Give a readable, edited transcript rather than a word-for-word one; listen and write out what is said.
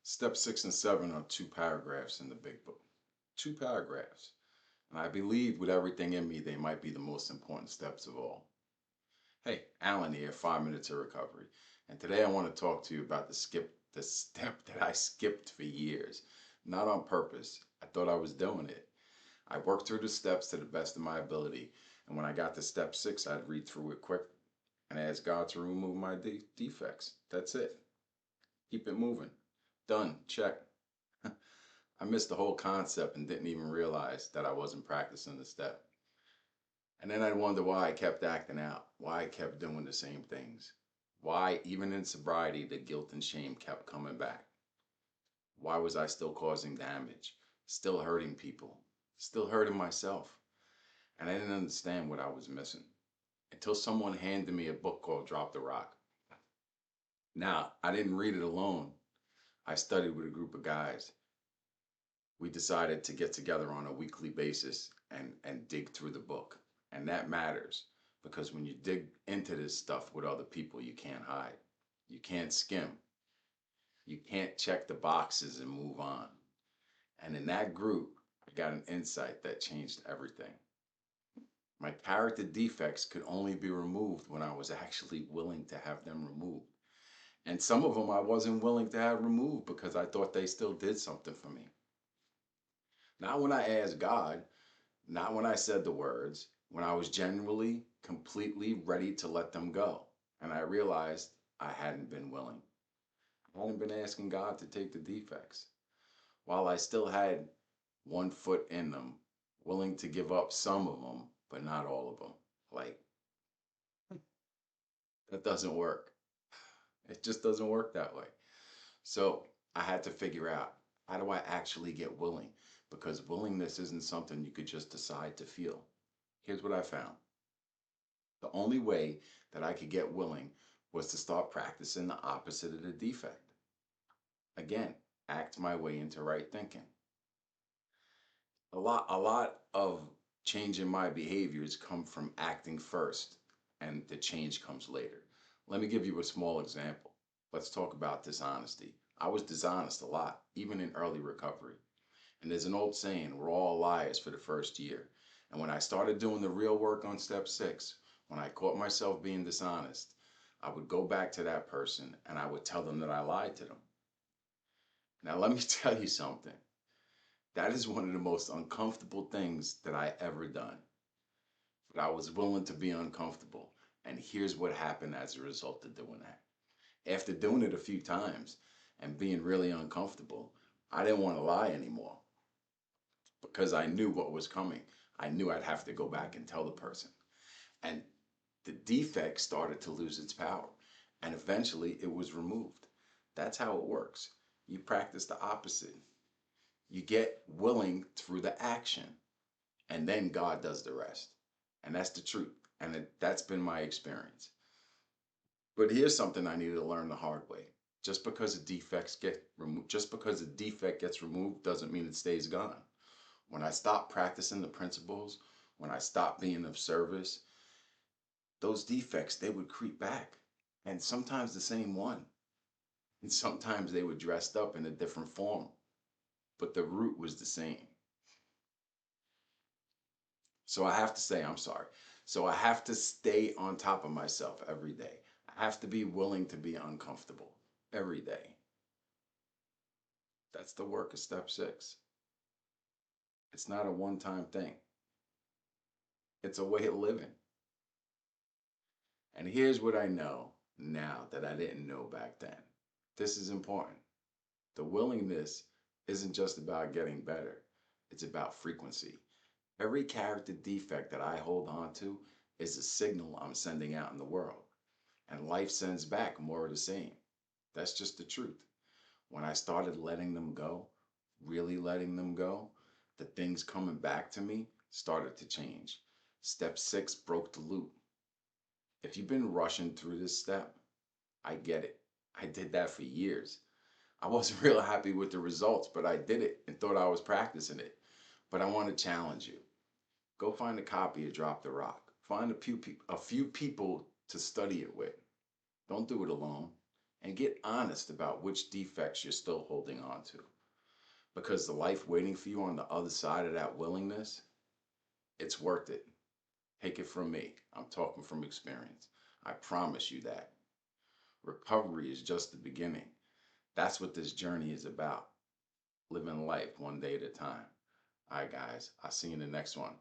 Step 6 and 7 are two paragraphs in the big book. Two paragraphs. And I believe with everything in me, they might be the most important steps of all. Hey, Alan here, 5 minutes of recovery. And today I want to talk to you about the step that I skipped for years. Not on purpose. I thought I was doing it. I worked through the steps to the best of my ability. And when I got to step 6, I'd read through it quick and ask God to remove my defects. That's it. Keep it moving. Done. Check. I missed the whole concept and didn't even realize that I wasn't practicing the step. And then I'd wonder why I kept acting out, why I kept doing the same things, why, even in sobriety, the guilt and shame kept coming back. Why was I still causing damage, still hurting people, still hurting myself? And I didn't understand what I was missing until someone handed me a book called Drop the Rock. Now, I didn't read it alone. I studied with a group of guys. We decided to get together on a weekly basis and dig through the book. And that matters because when you dig into this stuff with other people, you can't hide. You can't skim. You can't check the boxes and move on. And in that group, I got an insight that changed everything. My character defects could only be removed when I was actually willing to have them removed. And some of them I wasn't willing to have removed because I thought they still did something for me. Not when I asked God, not when I said the words, when I was genuinely, completely ready to let them go. And I realized I hadn't been willing. I hadn't been asking God to take the defects. While I still had one foot in them, willing to give up some of them, but not all of them. Like, that doesn't work. It just doesn't work that way. So I had to figure out, how do I actually get willing? Because willingness isn't something you could just decide to feel. Here's what I found. The only way that I could get willing was to start practicing the opposite of the defect. Again, act my way into right thinking. A lot of changing my behaviors come from acting first, and the change comes later. Let me give you a small example. Let's talk about dishonesty. I was dishonest a lot, even in early recovery. And there's an old saying, we're all liars for the first year. And when I started doing the real work on step 6, when I caught myself being dishonest, I would go back to that person and I would tell them that I lied to them. Now, let me tell you something. That is one of the most uncomfortable things that I ever done. But I was willing to be uncomfortable. And here's what happened as a result of doing that. After doing it a few times and being really uncomfortable, I didn't want to lie anymore because I knew what was coming. I knew I'd have to go back and tell the person. And the defect started to lose its power. And eventually it was removed. That's how it works. You practice the opposite. You get willing through the action, and then God does the rest. And that's the truth. And that's been my experience. But here's something I needed to learn the hard way. Just because a defect gets removed doesn't mean it stays gone. When I stopped practicing the principles, when I stopped being of service, those defects, they would creep back. And sometimes the same one. And sometimes they were dressed up in a different form. But the root was the same. So I have to say, I'm sorry. So I have to stay on top of myself every day. I have to be willing to be uncomfortable every day. That's the work of step 6. It's not a one time thing, it's a way of living. And here's what I know now that I didn't know back then. This is important. The willingness isn't just about getting better, it's about frequency. Every character defect that I hold on to is a signal I'm sending out in the world. And life sends back more of the same. That's just the truth. When I started letting them go, really letting them go, the things coming back to me started to change. Step 6 broke the loop. If you've been rushing through this step, I get it. I did that for years. I wasn't real happy with the results, but I did it and thought I was practicing it. But I want to challenge you. Go find a copy of Drop the Rock. Find a few people to study it with. Don't do it alone. and get honest about which defects you're still holding on to. Because the life waiting for you on the other side of that willingness, it's worth it. Take it from me. I'm talking from experience. I promise you that. Recovery is just the beginning. That's what this journey is about. Living life one day at a time. All right, guys. I'll see you in the next one.